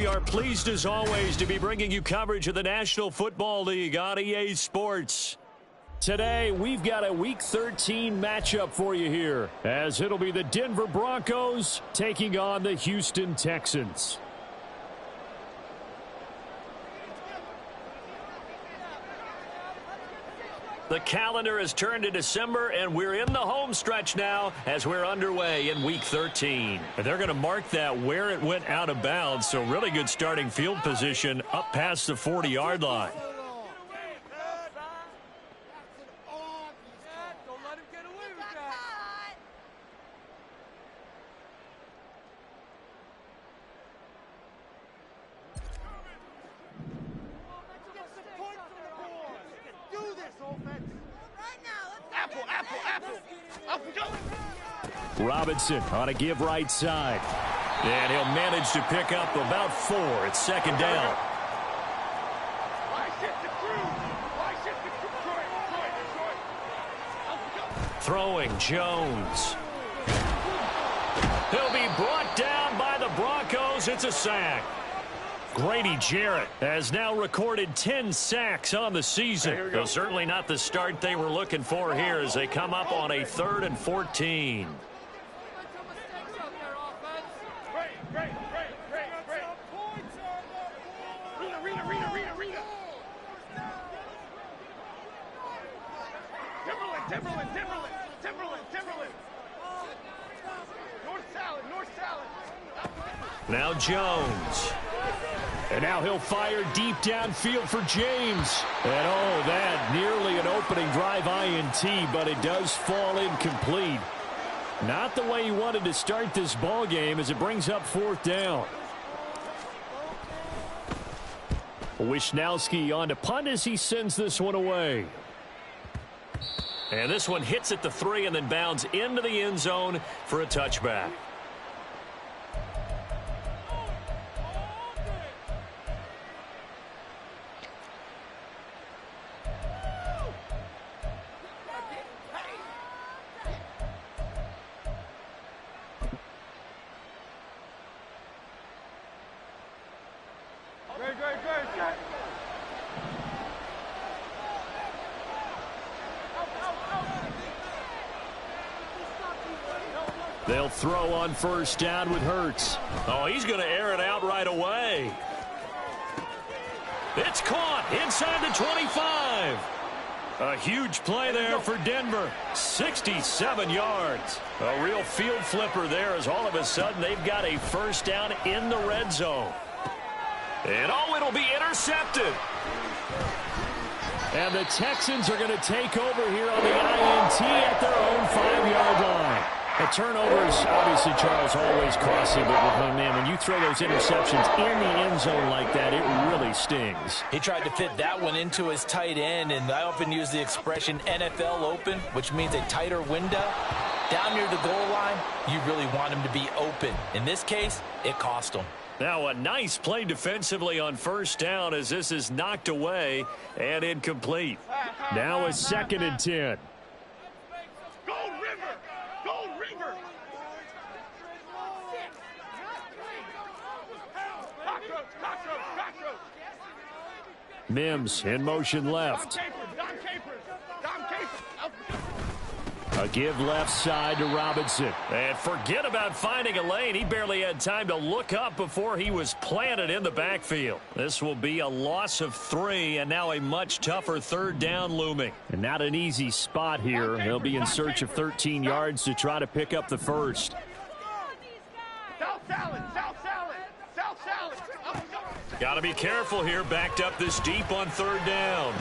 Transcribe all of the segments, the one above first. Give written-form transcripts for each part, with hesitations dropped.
are pleased as always to be bringing you coverage of the National Football League on EA Sports. Today, we've got a Week 13 matchup for you here, as it'll be the Denver Broncos taking on the Houston Texans. The calendar has turned to December, and we're in the home stretch now as we're underway in Week 13. And they're going to mark that where it went out of bounds, so really good starting field position up past the 40-yard line. Robinson on a give right side. And he'll manage to pick up about 4. It's second down. Throwing Jones. He'll be brought down by the Broncos. It's a sack. Grady Jarrett has now recorded 10 sacks on the season. Though certainly not the start they were looking for here as they come up on a 3rd and 14. Now Jones. And now he'll fire deep downfield for James. And oh, that nearly an opening drive INT, but it does fall incomplete. Not the way he wanted to start this ball game as it brings up 4th down. Wishnowski on to punt as he sends this one away. And this one hits at the 3 and then bounds into the end zone for a touchback. They'll throw on 1st down with Hurts. Oh, he's going to air it out right away. It's caught inside the 25. A huge play there for Denver. 67 yards. A real field flipper there as all of a sudden they've got a 1st down in the red zone. And oh, it'll be intercepted. And the Texans are going to take over here on the INT at their own 5-yard line. The turnovers, obviously, Charles, always costly, but man, when you throw those interceptions in the end zone like that, it really stings. He tried to fit that one into his tight end, and I often use the expression NFL open, which means a tighter window. Down near the goal line, you really want him to be open. In this case, it cost him. Now a nice play defensively on 1st down as this is knocked away and incomplete. Now a 2nd and 10. Mims in motion left. A give left side to Robinson. And forget about finding a lane. He barely had time to look up before he was planted in the backfield. This will be a loss of 3 and now a much tougher 3rd down looming. And not an easy spot here. They'll be in search of 13 yards to try to pick up the 1st. Got to be careful here, backed up this deep on 3rd down.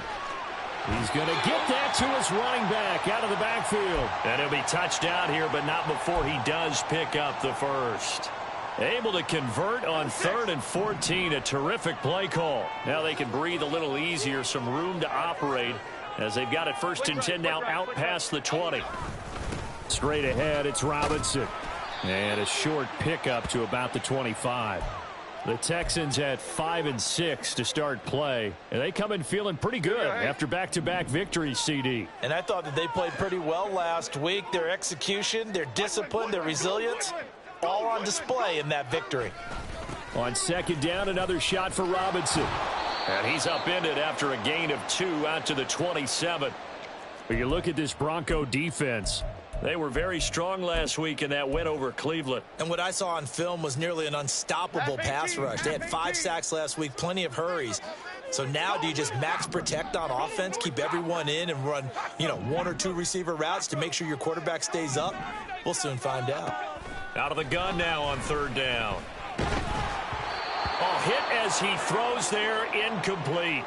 He's going to get that to his running back out of the backfield. And he'll be touched out here, but not before he does pick up the 1st. Able to convert on 3rd and 14, a terrific play call. Now they can breathe a little easier, some room to operate as they've got it 1st and 10 now out past the 20. Straight ahead, it's Robinson. And a short pickup to about the 25. The Texans at 5 and 6 to start play, and they come in feeling pretty good after back-to-back victories, CD. And I thought that they played pretty well last week. Their execution, their discipline, their resilience, all on display in that victory. On second down, another shot for Robinson. And he's upended after a gain of 2 out to the 27. But you look at this Bronco defense. They were very strong last week in that win over Cleveland. And what I saw on film was nearly an unstoppable pass rush. They had 5 sacks last week, plenty of hurries. So now do you just max protect on offense, keep everyone in and run, 1 or 2 receiver routes to make sure your quarterback stays up? We'll soon find out. Out of the gun now on third down. Oh, hit as he throws there, incomplete.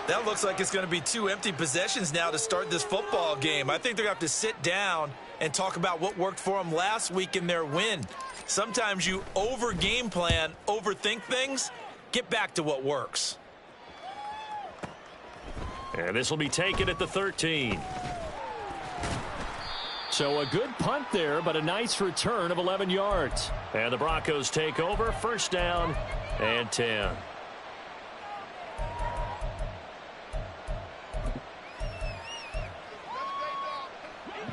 That looks like it's going to be 2 empty possessions now to start this football game. I think they're going to have to sit down and talk about what worked for them last week in their win. Sometimes you over-game plan, overthink things. Get back to what works. And this will be taken at the 13. So a good punt there, but a nice return of 11 yards. And the Broncos take over, first down and 10.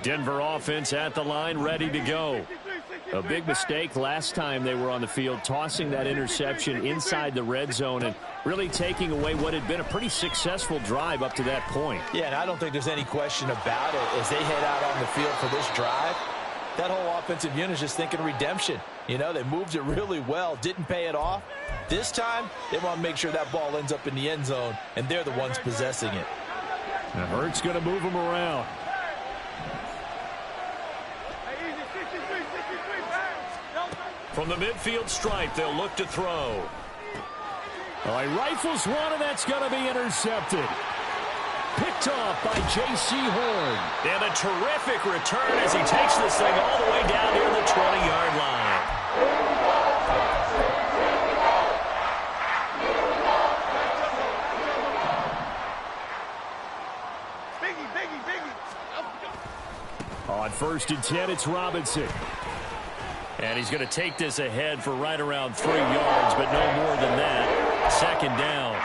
Denver offense at the line, ready to go. A big mistake last time they were on the field, tossing that interception inside the red zone and really taking away what had been a pretty successful drive up to that point. Yeah, and I don't think there's any question about it. As they head out on the field for this drive, that whole offensive unit is just thinking redemption. They moved it really well, didn't pay it off. This time, they want to make sure that ball ends up in the end zone, and they're the ones possessing it. Now Hurts going to move him around. From the midfield stripe, they'll look to throw. All right, rifles one, and that's going to be intercepted. Picked off by J.C. Horn. And a terrific return as he takes this thing all the way down near the 20-yard line. On first and 10, it's Robinson. And he's going to take this ahead for right around 3 yards, but no more than that. Second down.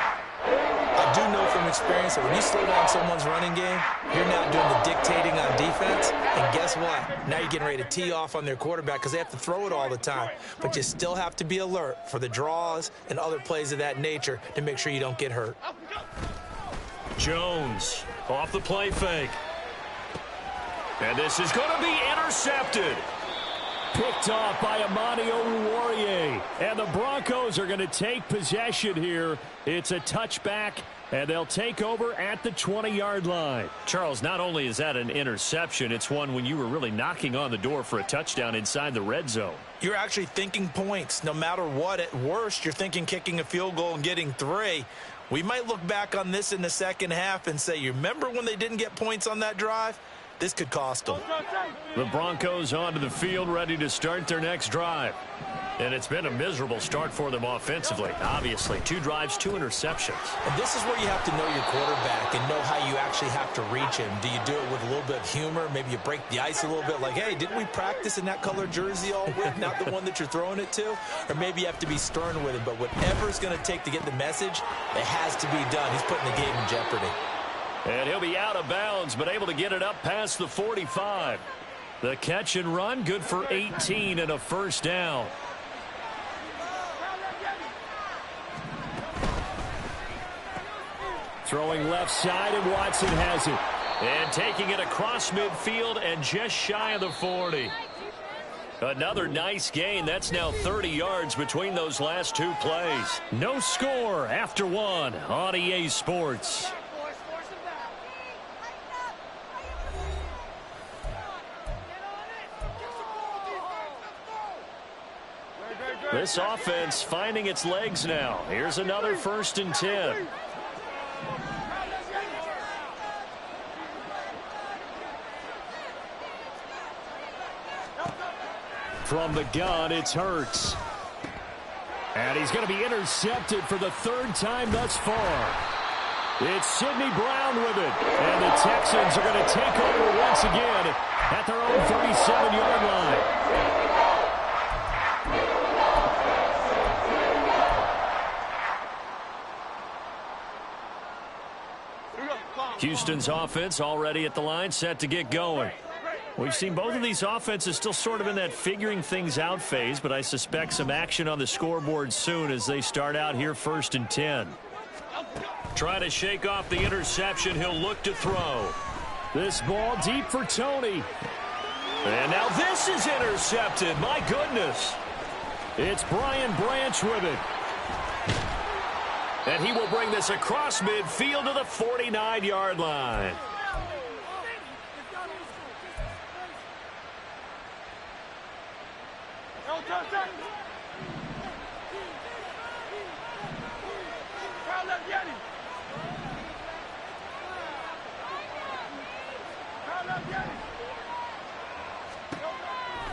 I do know from experience that when you slow down someone's running game, you're now doing the dictating on defense. And guess what? Now you're getting ready to tee off on their quarterback because they have to throw it all the time. But you still have to be alert for the draws and other plays of that nature to make sure you don't get hurt. Jones off the play fake. And this is going to be intercepted. Picked off by Amani Oruwariye. And the Broncos are going to take possession here. It's a touchback, and they'll take over at the 20-yard line. Charles, not only is that an interception, it's one when you were really knocking on the door for a touchdown inside the red zone. You're actually thinking points. No matter what, at worst, you're thinking kicking a field goal and getting 3. We might look back on this in the second half and say, you remember when they didn't get points on that drive? This could cost them. The Broncos onto the field, ready to start their next drive. And it's been a miserable start for them offensively. Obviously, 2 drives, 2 interceptions. And this is where you have to know your quarterback and know how you actually have to reach him. Do you do it with a little bit of humor? Maybe you break the ice a little bit like, hey, didn't we practice in that color jersey all week, not the one that you're throwing it to? Or maybe you have to be stern with him. But whatever it's going to take to get the message, it has to be done. He's putting the game in jeopardy. And he'll be out of bounds, but able to get it up past the 45. The catch and run, good for 18 and a first down. Throwing left side, and Watson has it. And taking it across midfield and just shy of the 40. Another nice gain. That's now 30 yards between those last 2 plays. No score after 1 on EA Sports. This offense finding its legs now. Here's another first and 10. From the gun, it's Hurts. And he's going to be intercepted for the 3rd time thus far. It's Sidney Brown with it. And the Texans are going to take over once again at their own 37-yard line. Houston's offense already at the line, set to get going. We've seen both of these offenses still sort of in that figuring things out phase, but I suspect some action on the scoreboard soon as they start out here 1st and 10. Try to shake off the interception. He'll look to throw. This ball deep for Tony. And now this is intercepted. My goodness. It's Brian Branch with it. And he will bring this across midfield to the 49-yard line.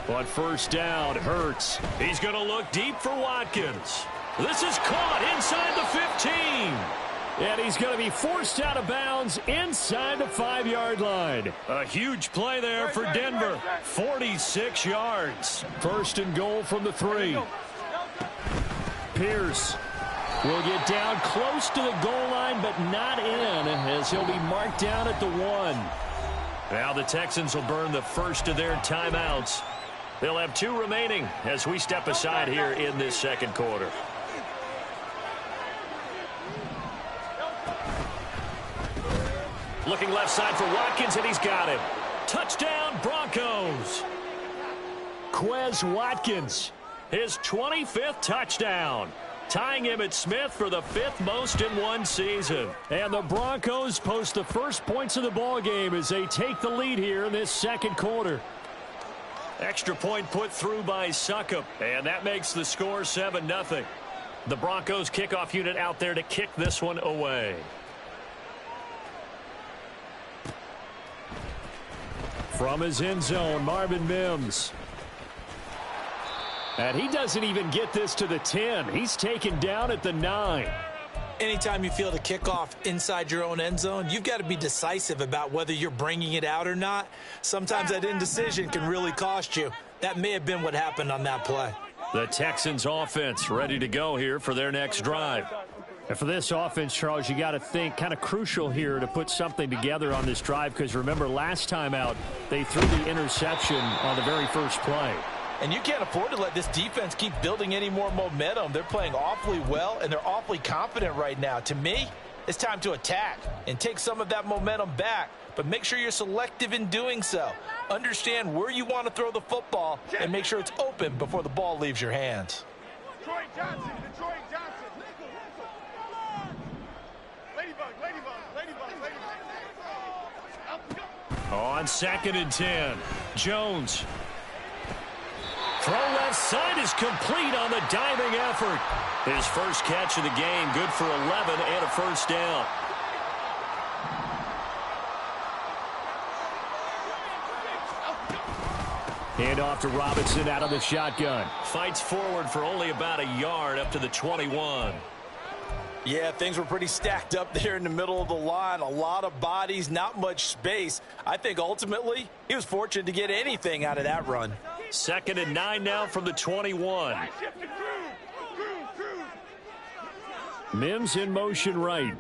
On 1st down, Hurts. He's going to look deep for Watkins. This is caught inside the 15. And he's going to be forced out of bounds inside the 5-yard line. A huge play there for Denver. 46 yards. 1st and goal from the 3. Pierce will get down close to the goal line, but not in, as he'll be marked down at the 1. Now the Texans will burn the first of their timeouts. They'll have 2 remaining as we step aside here in this 2nd quarter. Looking left side for Watkins, and he's got him. Touchdown, Broncos. Quez Watkins, his 25th touchdown, tying Emmitt Smith for the 5th most in one season. And the Broncos post the first points of the ball game as they take the lead here in this 2nd quarter. Extra point put through by Succop, and that makes the score 7-0. The Broncos kickoff unit out there to kick this one away. From his end zone, Marvin Mims. And he doesn't even get this to the 10. He's taken down at the 9. Anytime you feel the kickoff inside your own end zone, you've got to be decisive about whether you're bringing it out or not. Sometimes that indecision can really cost you. That may have been what happened on that play. The Texans offense ready to go here for their next drive. And for this offense, Charles, you got to think kind of crucial here to put something together on this drive, because remember last time out they threw the interception on the very first play. And you can't afford to let this defense keep building any more momentum. They're playing awfully well, and they're awfully confident right now. To me, it's time to attack and take some of that momentum back, but make sure you're selective in doing so. Understand where you want to throw the football and make sure it's open before the ball leaves your hands. Detroit Johnson. Ladybug. On 2nd and 10, Jones. Throw left side is complete on the diving effort. His first catch of the game, good for 11 and a 1st down. Hand off to Robinson out of the shotgun. Fights forward for only about a yard up to the 21. Yeah, things were pretty stacked up there in the middle of the line. A lot of bodies, not much space. I think ultimately he was fortunate to get anything out of that run. 2nd and 9 now from the 21. Mims in motion right.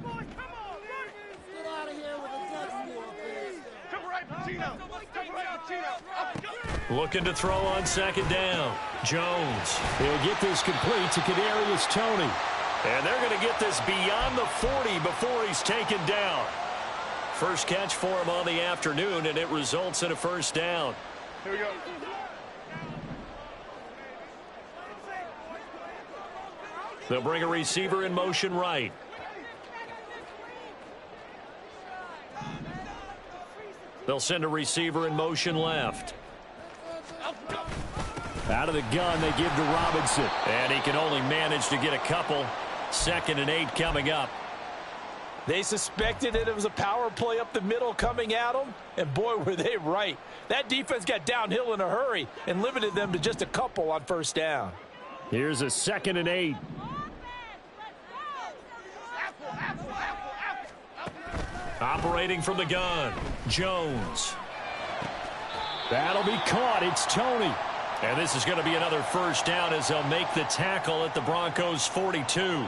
Looking to throw on 2nd down. Jones. He'll get this complete to Kadarius Toney. And they're going to get this beyond the 40 before he's taken down. First catch for him on the afternoon, and it results in a 1st down. Here we go. They'll bring a receiver in motion right. They'll send a receiver in motion left. Out of the gun, they give to Robinson. And he can only manage to get a couple. 2nd and 8 coming up. They suspected that it was a power play up the middle coming at them, and boy, were they right. That defense got downhill in a hurry and limited them to just a couple on 1st down. Here's a 2nd and 8. Operating from the gun, Jones. That'll be caught. It's Toney. And this is going to be another 1st down as they'll make the tackle at the Broncos' 42.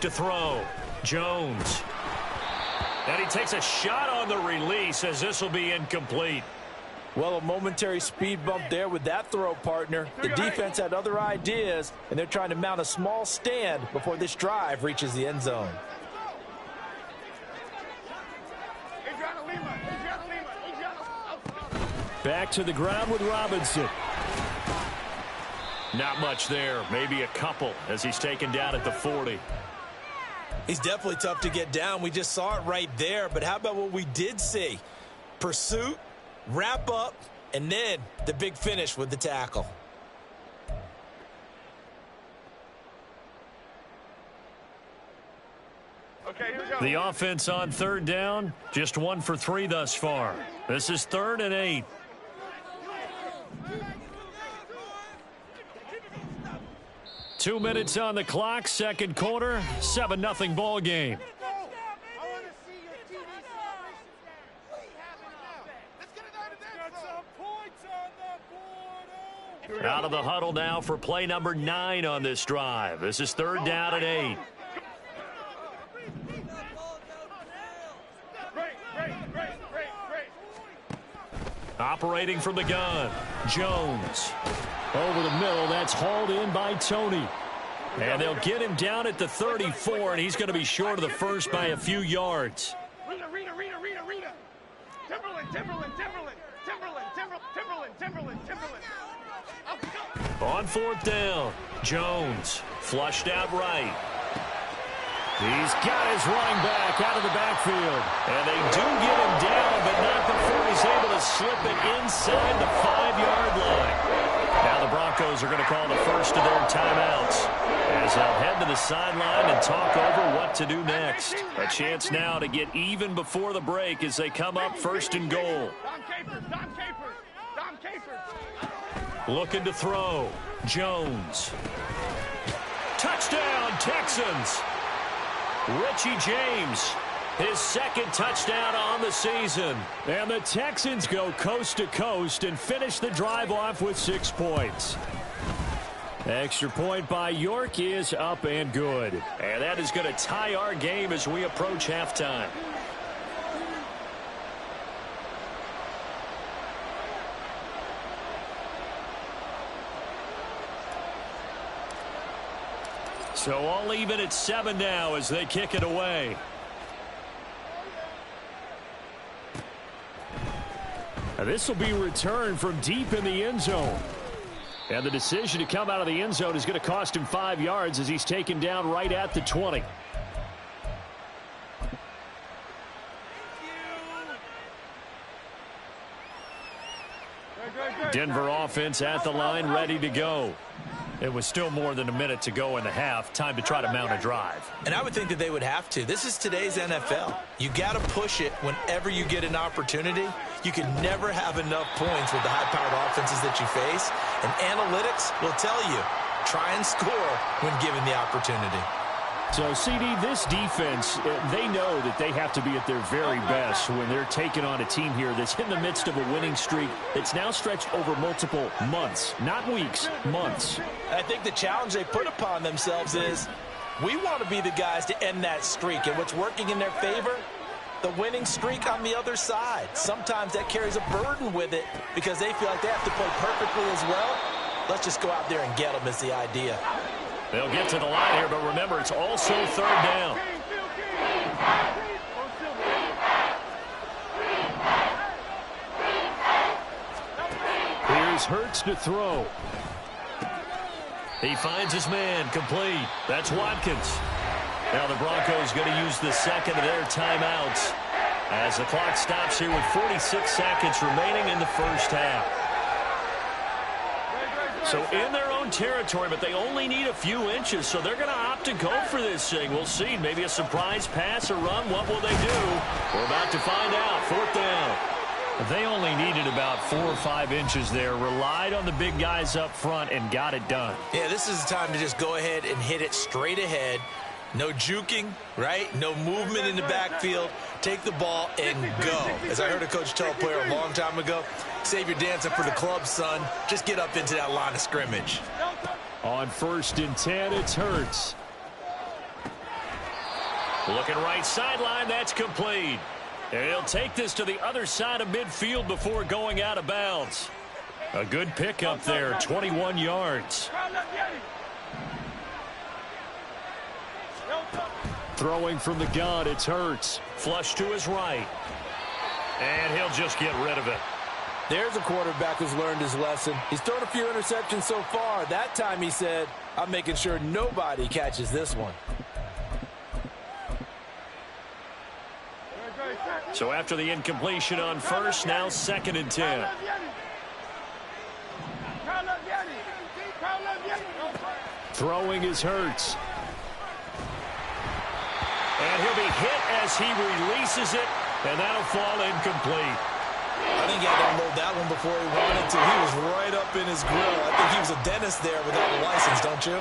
to throw. Jones. And he takes a shot on the release as this will be incomplete. Well, a momentary speed bump there with that throw, partner. The defense had other ideas, and they're trying to mount a small stand before this drive reaches the end zone. Back to the ground with Robinson. Not much there. Maybe a couple as he's taken down at the 40. He's definitely tough to get down. We just saw it right there. But how about what we did see? Pursuit, wrap up, and then the big finish with the tackle. Okay, here we go. The offense on third down, just 1 for 3 thus far. This is 3rd and 8. Two minutes on the clock, second quarter, 7-0 ball game. Out of the huddle now for play number 9 on this drive. This is 3rd down and 8. Operating from the gun, Jones. Over the middle, that's hauled in by Tony. And they'll get him down at the 34, and he's going to be short of the first by a few yards. On 4th down, Jones flushed out right. He's got his running back out of the backfield. And they do get him down, but not before he's able to slip it inside the 5-yard line. Now the Broncos are going to call the first of their timeouts as they'll head to the sideline and talk over what to do next. A chance now to get even before the break as they come up 1st and goal. Looking to throw. Jones. Touchdown, Texans. Richie James, his 2nd touchdown on the season. And the Texans go coast to coast and finish the drive off with 6 points. Extra point by York is up and good. And that is going to tie our game as we approach halftime. So all even at 7 now as they kick it away. This will be returned from deep in the end zone. And the decision to come out of the end zone is going to cost him 5 yards as he's taken down right at the 20. Denver offense at the line, ready to go. It was still more than a minute to go in the half. Time to try to mount a drive. And I would think that they would have to. This is today's NFL. You got to push it whenever you get an opportunity. You can never have enough points with the high-powered offenses that you face. And analytics will tell you, try and score when given the opportunity. So, CD, this defense, they know that they have to be at their very best when they're taking on a team here that's in the midst of a winning streak that's now stretched over multiple months, not weeks, months. I think the challenge they put upon themselves is we want to be the guys to end that streak. And what's working in their favor? The winning streak on the other side. Sometimes that carries a burden with it because they feel like they have to play perfectly as well. Let's just go out there and get them is the idea. They'll get to the line here, but remember, it's also 3rd down. Here's Hurts to throw. He finds his man, complete. That's Watkins. Now the Broncos going to use the 2nd of their timeouts as the clock stops here with 46 seconds remaining in the first half. So in their own territory, but they only need a few inches, so they're going to opt to go for this thing. We'll see. Maybe a surprise pass or run. What will they do? We're about to find out. 4th down. They only needed about 4 or 5 inches there. Relied on the big guys up front and got it done. Yeah, this is the time to just go ahead and hit it straight ahead. No juking, right? No movement in the backfield. Take the ball and go. As I heard a coach tell a player a long time ago, save your dancing for the club, son. Just get up into that line of scrimmage. On 1st and 10, it's Hurts. Looking right sideline, that's complete. And he'll take this to the other side of midfield before going out of bounds. A good pickup there, 21 yards. Throwing from the gun, it's Hurts. Flush to his right. And he'll just get rid of it. There's a quarterback who's learned his lesson. He's thrown a few interceptions so far. That time he said, I'm making sure nobody catches this one. So after the incompletion on first, now 2nd and 10. Throwing is Hurts. And he'll be hit as he releases it, and that'll fall incomplete. I think he had to unload that one before he wanted to. He was right up in his grill. I think he was a dentist there without a license, don't you?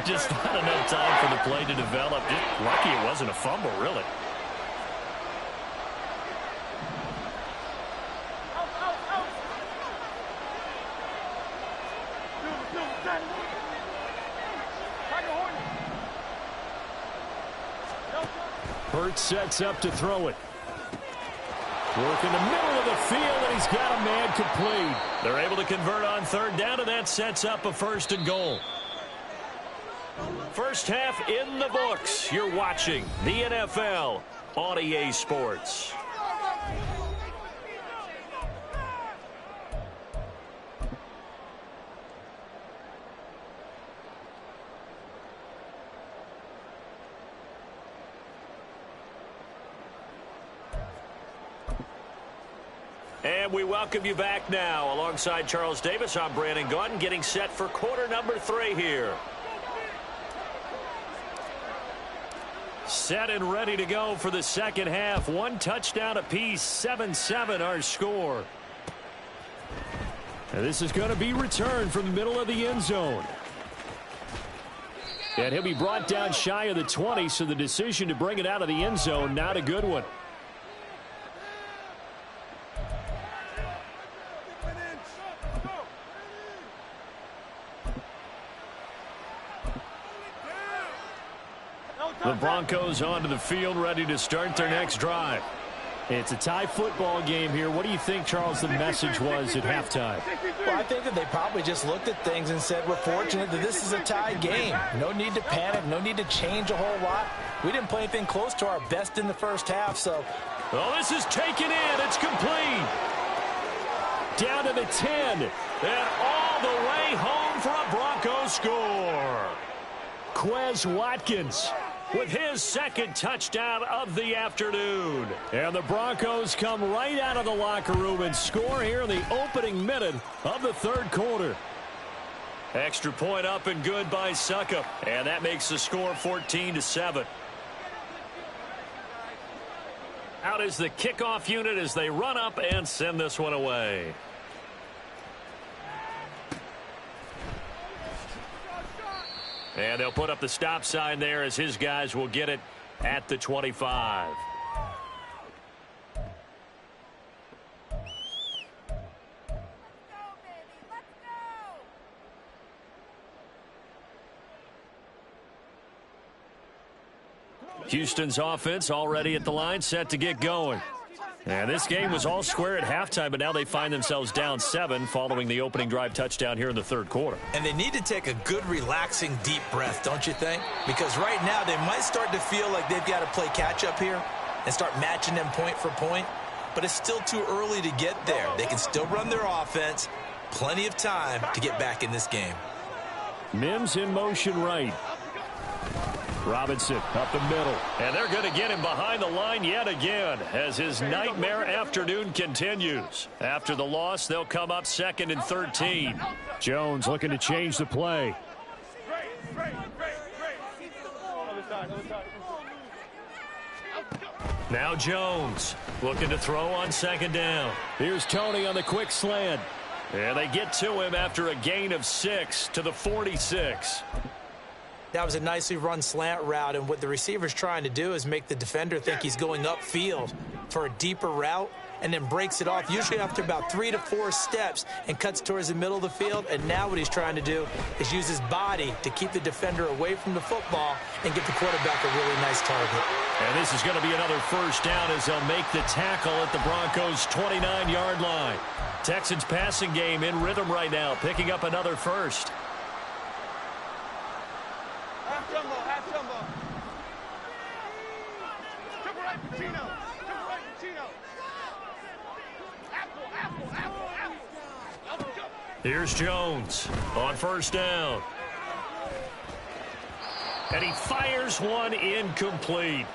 Just not enough time for the play to develop. Just lucky it wasn't a fumble, really. Hurts sets up to throw it. Work in the middle of the field, and he's got a man complete. They're able to convert on 3rd down, and that sets up a 1st and goal. First half in the books. You're watching the NFL on EA Sports. And we welcome you back now. Alongside Charles Davis, I'm Brandon Gaudin, getting set for quarter number 3 here. Set and ready to go for the second half. 1 touchdown apiece, 7-7 our score. And this is going to be returned from the middle of the end zone. And he'll be brought down shy of the 20, so the decision to bring it out of the end zone, not a good one. The Broncos onto the field, ready to start their next drive. It's a tie football game here. What do you think, Charles, the message was at halftime? Well, I think that they probably just looked at things and said, we're fortunate that this is a tie game. No need to panic, no need to change a whole lot. We didn't play anything close to our best in the first half, so. Oh, this is taken in. It's complete. Down to the 10. And all the way home for a Broncos score. Quez Watkins with his 2nd touchdown of the afternoon. And the Broncos come right out of the locker room and score here in the opening minute of the 3rd quarter. Extra point up and good by Succop. And that makes the score 14-7. Out is the kickoff unit as they run up and send this one away. And they'll put up the stop sign there as his guys will get it at the 25. Houston's offense already at the line, set to get going. And this game was all square at halftime, but now they find themselves down 7 following the opening drive touchdown here in the 3rd quarter. And they need to take a good, relaxing, deep breath, don't you think? Because right now they might start to feel like they've got to play catch-up here and start matching them point for point. But it's still too early to get there. They can still run their offense. Plenty of time to get back in this game. Mims in motion right. Robinson up the middle. And they're going to get him behind the line yet again as his nightmare afternoon continues. After the loss, they'll come up 2nd and 13. Jones looking to change the play. Now Jones looking to throw on 2nd down. Here's Tony on the quick slant. And they get to him after a gain of 6 to the 46. That was a nicely run slant route, and what the receiver's trying to do is make the defender think he's going upfield for a deeper route, and then breaks it off, usually after about 3 to 4 steps, and cuts towards the middle of the field. And now what he's trying to do is use his body to keep the defender away from the football and get the quarterback a really nice target. And this is going to be another first down as they'll make the tackle at the Broncos' 29-yard line. Texans passing game in rhythm right now, picking up another first. Half jumbo, half jumbo. Triple right, Pacino. Triple right, Pacino. Apple, apple, apple, apple. Apple, jump. Here's Jones on first down. And he fires one incomplete.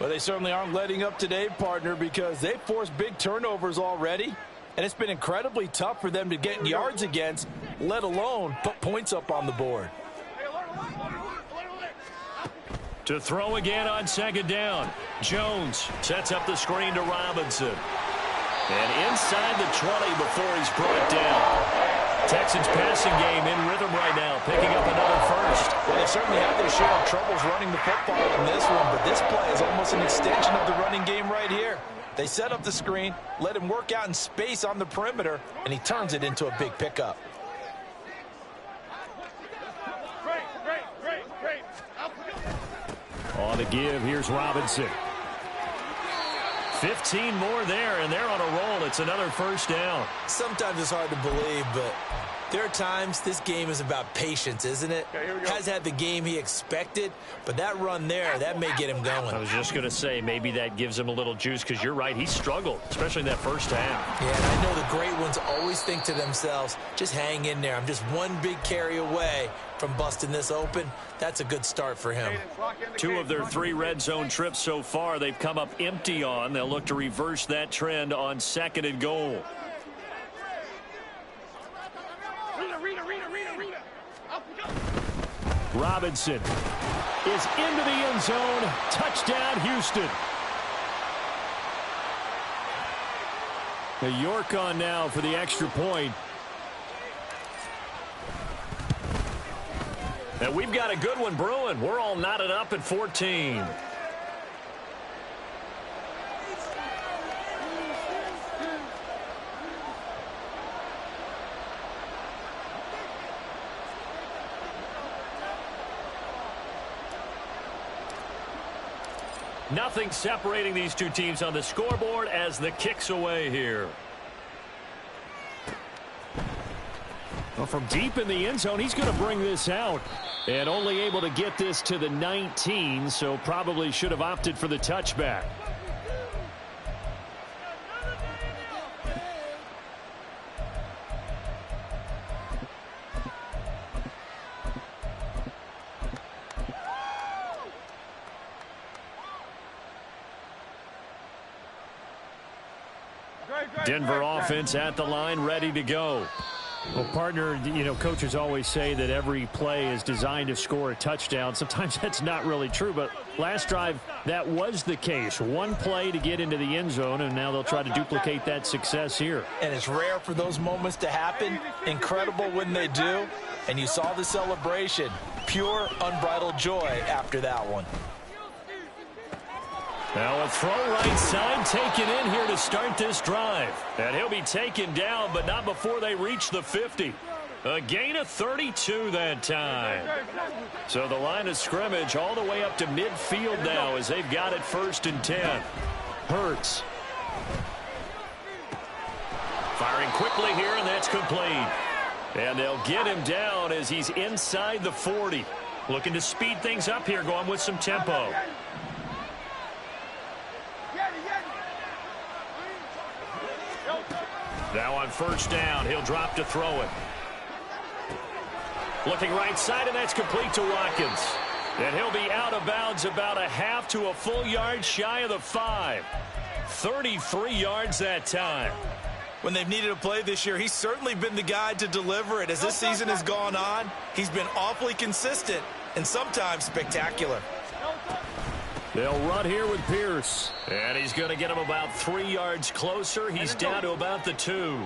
Well, they certainly aren't letting up today, partner, because they've forced big turnovers already. And it's been incredibly tough for them to get yards against, let alone put points up on the board. To throw again on second down. Jones sets up the screen to Robinson. And inside the 20 before he's brought down. Texans passing game in rhythm right now, picking up another first. Well, they certainly had their share of troubles running the football in this one, but this play is almost an extension of the running game right here. They set up the screen, let him work out in space on the perimeter, and he turns it into a big pickup. Great. On the give, here's Robinson. 15 more there, and they're on a roll. It's another first down. Sometimes it's hard to believe, but there are times this game is about patience, isn't it? Okay, here we go. Has had the game he expected, but that run there, that may get him going. I was just going to say, maybe that gives him a little juice, because you're right, he struggled, especially in that first half. Yeah, and I know the great ones always think to themselves, just hang in there. I'm just one big carry away from busting this open. That's a good start for him. 2 of their 3 red zone trips so far, they've come up empty on. They'll look to reverse that trend on second and goal. Rita. Robinson is into the end zone. Touchdown, Houston. The York on now for the extra point. And we've got a good one brewing. We're all knotted up at 14. Nothing separating these two teams on the scoreboard as the kick's away here. Well, from deep in the end zone, he's going to bring this out. And only able to get this to the 19, so probably should have opted for the touchback. Denver offense at the line, ready to go. Well, partner, you know, coaches always say that every play is designed to score a touchdown. Sometimes that's not really true, but last drive, that was the case. One play to get into the end zone, and now they'll try to duplicate that success here. And it's rare for those moments to happen. Incredible when they do. And you saw the celebration. Pure, unbridled joy after that one. Now a throw right side taken in here to start this drive. And he'll be taken down, but not before they reach the 50. A gain of 32 that time. So the line of scrimmage all the way up to midfield now as they've got it 1st and 10. Hurts. Firing quickly here, and that's complete. And they'll get him down as he's inside the 40. Looking to speed things up here, going with some tempo. Now on 1st down, he'll drop to throw it. Looking right side, and that's complete to Watkins. And he'll be out of bounds about a half to a full yard shy of the 5. 33 yards that time. When they've needed a play this year, he's certainly been the guy to deliver it. As this season has gone on, he's been awfully consistent and sometimes spectacular. They'll run here with Pierce. And he's going to get him about 3 yards closer. He's down to about the 2.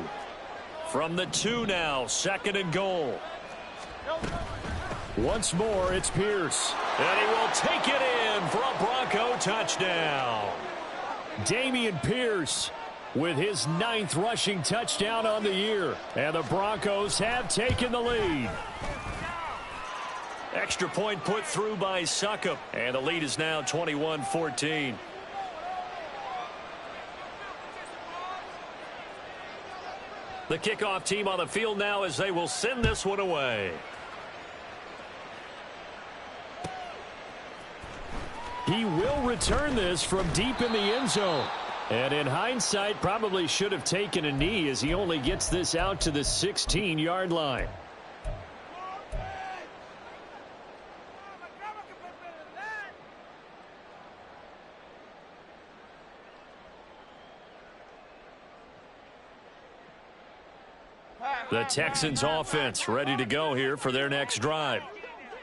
From the 2 now, 2nd and goal. Once more, it's Pierce. And he will take it in for a Bronco touchdown. Dameon Pierce with his 9th rushing touchdown on the year. And the Broncos have taken the lead. Extra point put through by Succop. And the lead is now 21-14. The kickoff team on the field now as they will send this one away. He will return this from deep in the end zone. And in hindsight, probably should have taken a knee as he only gets this out to the 16-yard line. The Texans offense ready to go here for their next drive.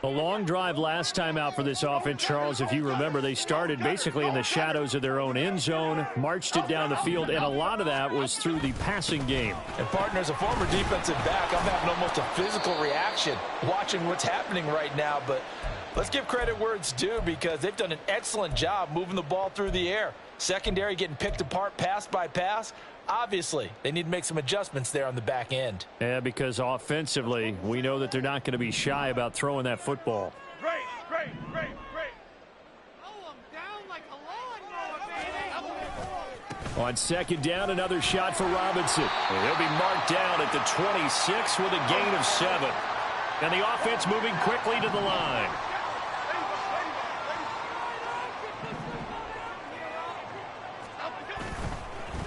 A long drive last time out for this offense, Charles. If you remember, they started basically in the shadows of their own end zone, marched it down the field, and a lot of that was through the passing game. And, partner, as a former defensive back, I'm having almost a physical reaction watching what's happening right now. But let's give credit where it's due because they've done an excellent job moving the ball through the air. Secondary getting picked apart pass by pass. Obviously, they need to make some adjustments there on the back end. Yeah, because offensively, we know that they're not going to be shy about throwing that football. Great. Oh, I'm down like a lawnmower, baby. On second down, another shot for Robinson. And he'll be marked down at the 26 with a gain of 7. And the offense moving quickly to the line.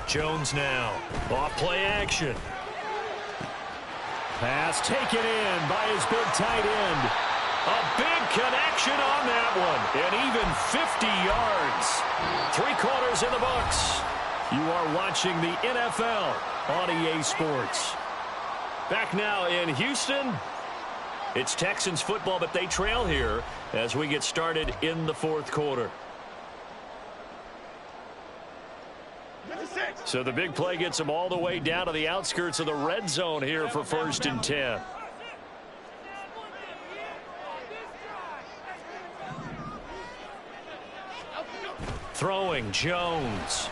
Jones now. Off play action. Pass taken in by his big tight end. A big connection on that one. And even 50 yards. 3 quarters in the books. You are watching the NFL on EA Sports. Back now in Houston. It's Texans football, but they trail here as we get started in the 4th quarter. So the big play gets them all the way down to the outskirts of the red zone here for 1st and 10. Throwing Jones.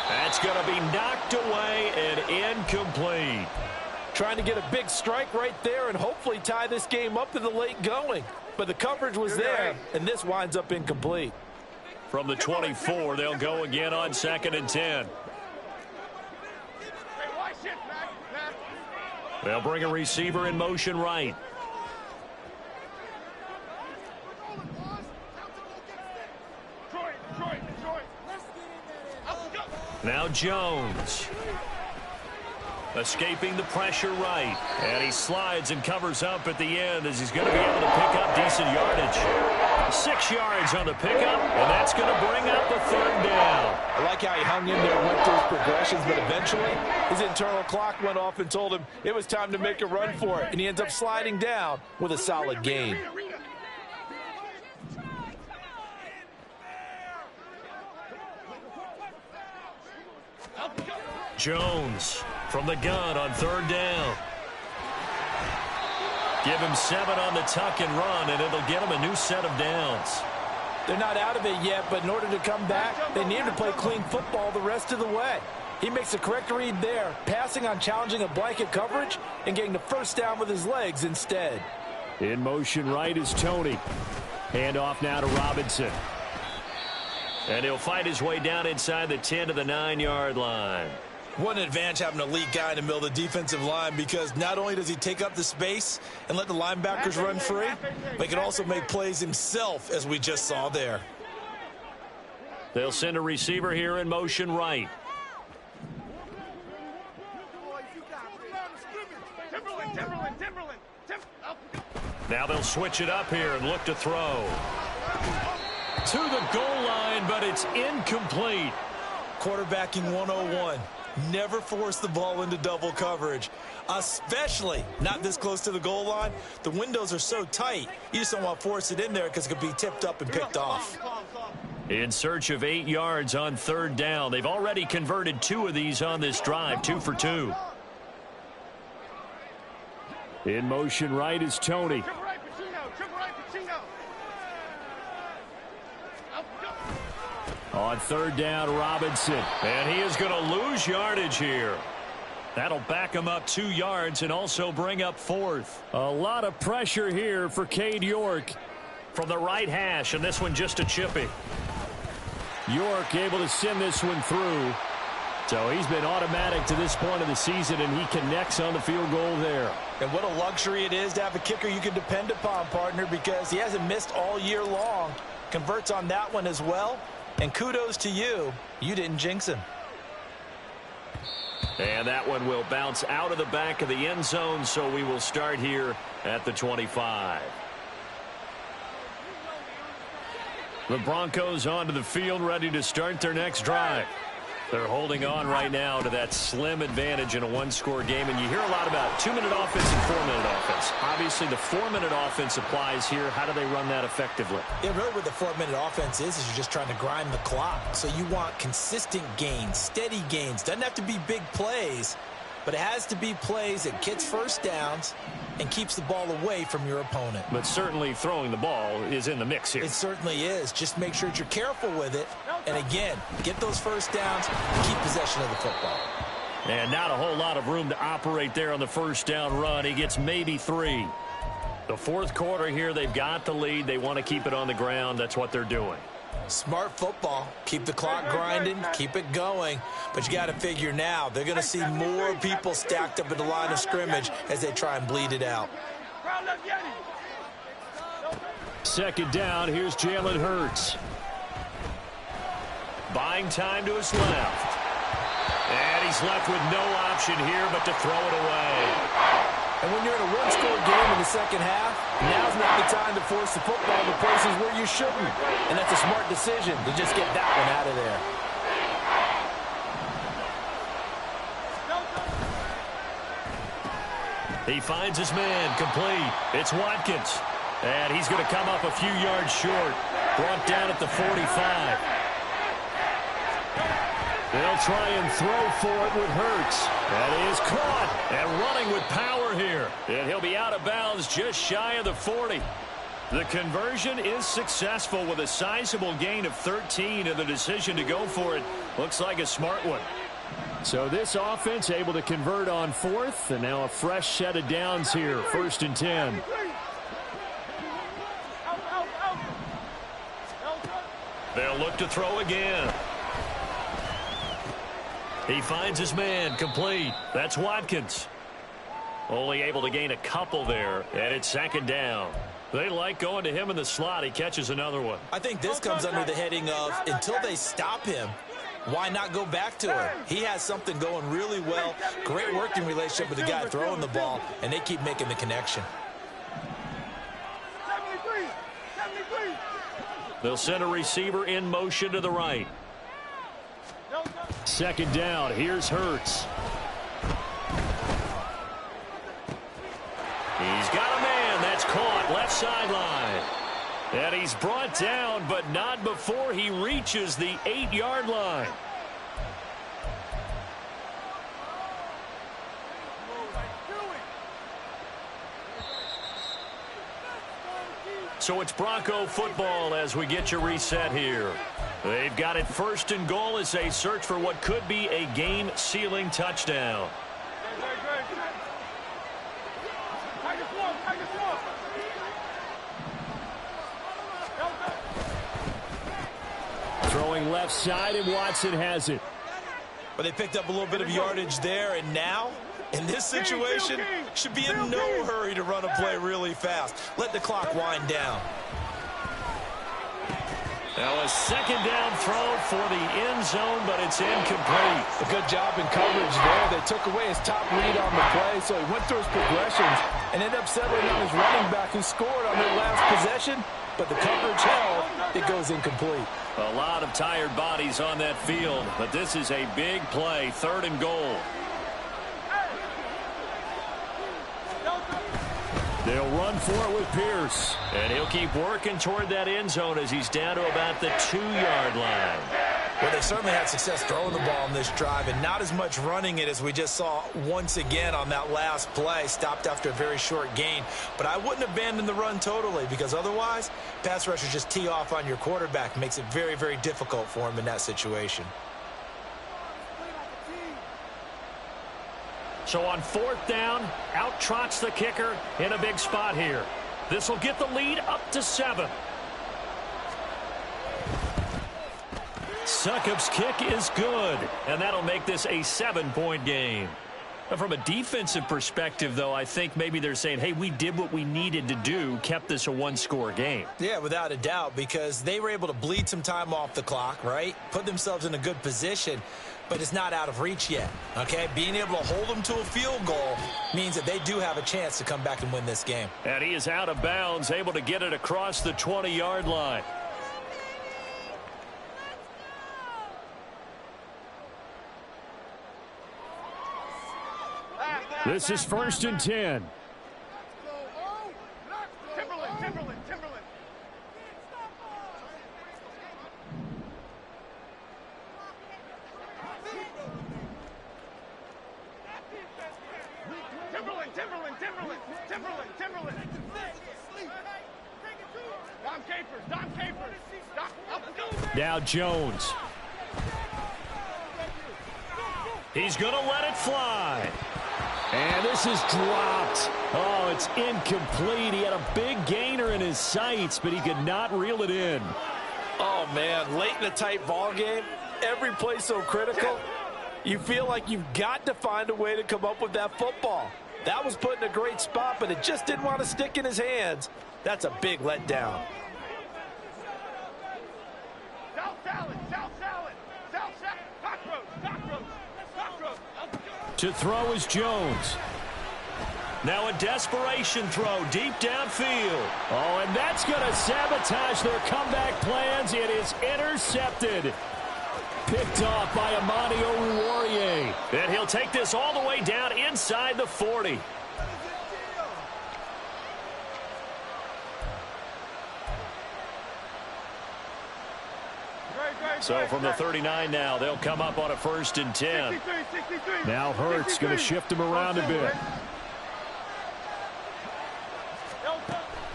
That's going to be knocked away and incomplete. Trying to get a big strike right there and hopefully tie this game up in the late going. But the coverage was there, and this winds up incomplete. From the 24, they'll go again on 2nd and 10. They'll bring a receiver in motion right. Now Jones. Escaping the pressure right. And he slides and covers up at the end as he's going to be able to pick up decent yardage. 6 yards on the pickup, and that's going to bring up the 3rd down. I like how he hung in there, went through his progressions, but eventually his internal clock went off and told him it was time to make a run for it, and he ends up sliding down with a solid gain. Jones from the gun on 3rd down. Give him 7 on the tuck and run, and it'll get him a new set of downs. They're not out of it yet, but in order to come back, they need to play clean football the rest of the way. He makes the correct read there, passing on challenging a blanket coverage and getting the 1st down with his legs instead. In motion right is Tony. Handoff now to Robinson. And he'll fight his way down inside the 10 to the 9-yard line. What an advantage having an elite guy in the middle of the defensive line, because not only does he take up the space and let the linebackers run free, but he can also make plays himself, as we just saw there. They'll send a receiver here in motion right. Now they'll switch it up here and look to throw. To the goal line, but it's incomplete. Quarterbacking 101. Never force the ball into double coverage, especially not this close to the goal line. The windows are so tight, you just don't want to force it in there because it could be tipped up and picked off. In search of 8 yards on 3rd down. They've already converted 2 of these on this drive, 2 for 2. In motion right is Tony. On third down, Robinson. And he is going to lose yardage here. That'll back him up 2 yards and also bring up 4th. A lot of pressure here for Cade York. From the right hash, and this one just a chippy. York able to send this one through. So he's been automatic to this point of the season, and he connects on the field goal there. And what a luxury it is to have a kicker you can depend upon, partner, because he hasn't missed all year long. Converts on that one as well. And kudos to you. You didn't jinx him. And that one will bounce out of the back of the end zone, so we will start here at the 25. The Broncos onto the field, ready to start their next drive. They're holding on right now to that slim advantage in a one-score game. And you hear a lot about 2-minute offense and 4-minute offense. Obviously, the 4-minute offense applies here. How do they run that effectively? Yeah, really what the 4-minute offense is you're just trying to grind the clock. So you want consistent gains, steady gains. Doesn't have to be big plays, but it has to be plays that gets first downs and keeps the ball away from your opponent. But certainly throwing the ball is in the mix here. It certainly is. Just make sure that you're careful with it. And again, get those first downs and keep possession of the football. And not a whole lot of room to operate there on the first down run. He gets maybe 3. The fourth quarter here, they've got the lead. They want to keep it on the ground. That's what they're doing. Smart football. Keep the clock grinding. Keep it going. But you got to figure now, they're going to see more people stacked up at the line of scrimmage as they try and bleed it out. Second down, here's Jalen Hurts. Buying time to his left. And he's left with no option here but to throw it away. And when you're in a one-score game in the second half, now's not the time to force the football to places where you shouldn't. And that's a smart decision to just get that one out of there. He finds his man, complete. It's Watkins. And he's going to come up a few yards short. Brought down at the 45. They'll try and throw for it with Hurts. That is caught and running with power here. And he'll be out of bounds just shy of the 40. The conversion is successful with a sizable gain of 13, and the decision to go for it looks like a smart one. So this offense able to convert on 4th, and now a fresh set of downs here, 1st and 10. They'll look to throw again. He finds his man, complete. That's Watkins. Only able to gain a couple there, and it's 2nd down. They like going to him in the slot. He catches another one. I think this comes under the heading of until they stop him, why not go back to him? He has something going really well. Great working relationship with the guy throwing the ball, and they keep making the connection. They'll send a receiver in motion to the right. 2nd down. Here's Hurts. He's got a man. That's caught left sideline. And he's brought down, but not before he reaches the 8-yard line. So it's Bronco football as we get you reset here. They've got it 1st and goal as they search for what could be a game-sealing touchdown. Throwing left side, and Watson has it. But they picked up a little bit of yardage there, and now, in this situation, should be in no hurry to run a play really fast. Let the clock wind down. Now a 2nd down throw for the end zone, but it's incomplete. A good job in coverage there. They took away his top read on the play, so he went through his progressions and ended up settling on his running back who scored on their last possession, but the coverage held. It goes incomplete. A lot of tired bodies on that field, but this is a big play, 3rd and goal. They'll run for it with Pierce. And he'll keep working toward that end zone as he's down to about the 2-yard line. Well, they certainly had success throwing the ball on this drive and not as much running it as we just saw once again on that last play. Stopped after a very short gain. But I wouldn't abandon the run totally because otherwise, pass rushers just tee off on your quarterback. Makes it very, very difficult for him in that situation. So on 4th down, out trots the kicker in a big spot here. This will get the lead up to 7. Succop's kick is good, and that'll make this a 7-point game. From a defensive perspective, though, I think maybe they're saying, hey, we did what we needed to do, kept this a 1-score game. Yeah, without a doubt, because they were able to bleed some time off the clock, right? Put themselves in a good position, but it's not out of reach yet, okay? Being able to hold them to a field goal means that they do have a chance to come back and win this game. And he is out of bounds, able to get it across the 20-yard line. This is 1st and 10. Timberland. Dom Capers. Now Jones. He's going to let it fly. And this is dropped. Oh, it's incomplete. He had a big gainer in his sights, but he could not reel it in. Oh, man, late in a tight ball game, every play so critical, you feel like you've got to find a way to come up with that football. That was put in a great spot, but it just didn't want to stick in his hands. That's a big letdown. South salad. To throw is Jones. Now a desperation throw deep downfield. Oh, and that's going to sabotage their comeback plans. It is intercepted. Picked off by Amani Oruwariye. And he'll take this all the way down inside the 40. So from the 39 now, they'll come up on a 1st and 10. Now Hurts going to shift him around a bit.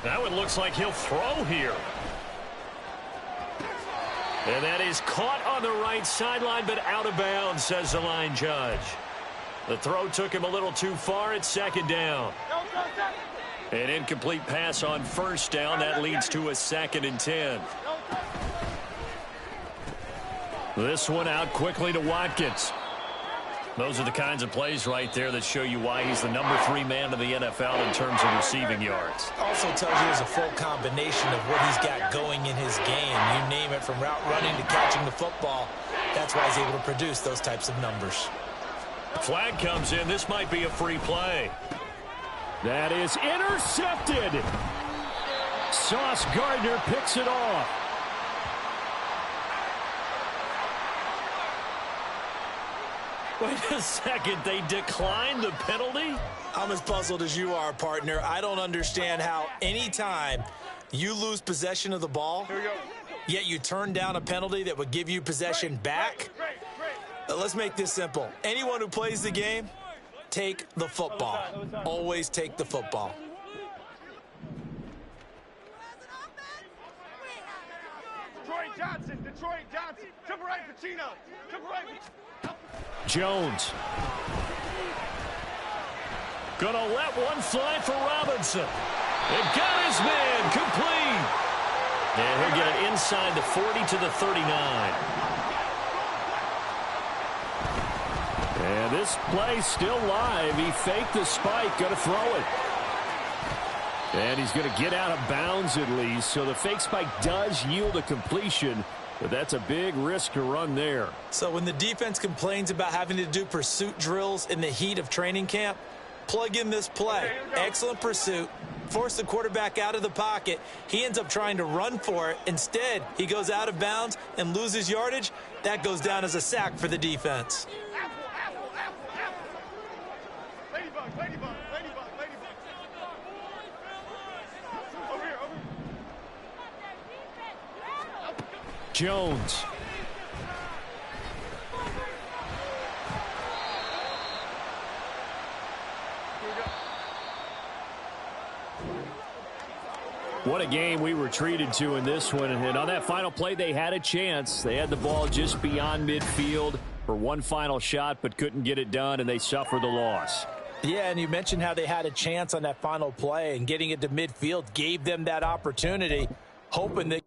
That one looks like he'll throw here. And that is caught on the right sideline, but out of bounds, says the line judge. The throw took him a little too far at 2nd down. An incomplete pass on 1st down. That leads to a 2nd and 10. This one out quickly to Watkins. Those are the kinds of plays right there that show you why he's the number 3 man in the NFL in terms of receiving yards. Also tells you there's a full combination of what he's got going in his game. You name it, from route running to catching the football. That's why he's able to produce those types of numbers. Flag comes in. This might be a free play. That is intercepted. Sauce Gardner picks it off. Wait a second, they declined the penalty? I'm as puzzled as you are, partner. I don't understand how anytime you lose possession of the ball, yet you turn down a penalty that would give you possession back. Let's make this simple. Anyone who plays the game, take the football. Always take the football. Detroit Johnson. To the right, Pacino. To the right. Jones. Gonna let one fly for Robinson. It got his man complete. And he'll get it inside the 40 to the 39. And this play still live. He faked the spike, gonna throw it. And he's gonna get out of bounds at least. So the fake spike does yield a completion. But that's a big risk to run there. So when the defense complains about having to do pursuit drills in the heat of training camp, plug in this play. Excellent pursuit. Force the quarterback out of the pocket. He ends up trying to run for it. Instead, he goes out of bounds and loses yardage. That goes down as a sack for the defense. Ladybug. Over here. Jones. What a game we were treated to in this one. And on that final play, they had a chance. They had the ball just beyond midfield for one final shot, but couldn't get it done, and they suffered the loss. Yeah, and you mentioned how they had a chance on that final play, and getting it to midfield gave them that opportunity, hoping they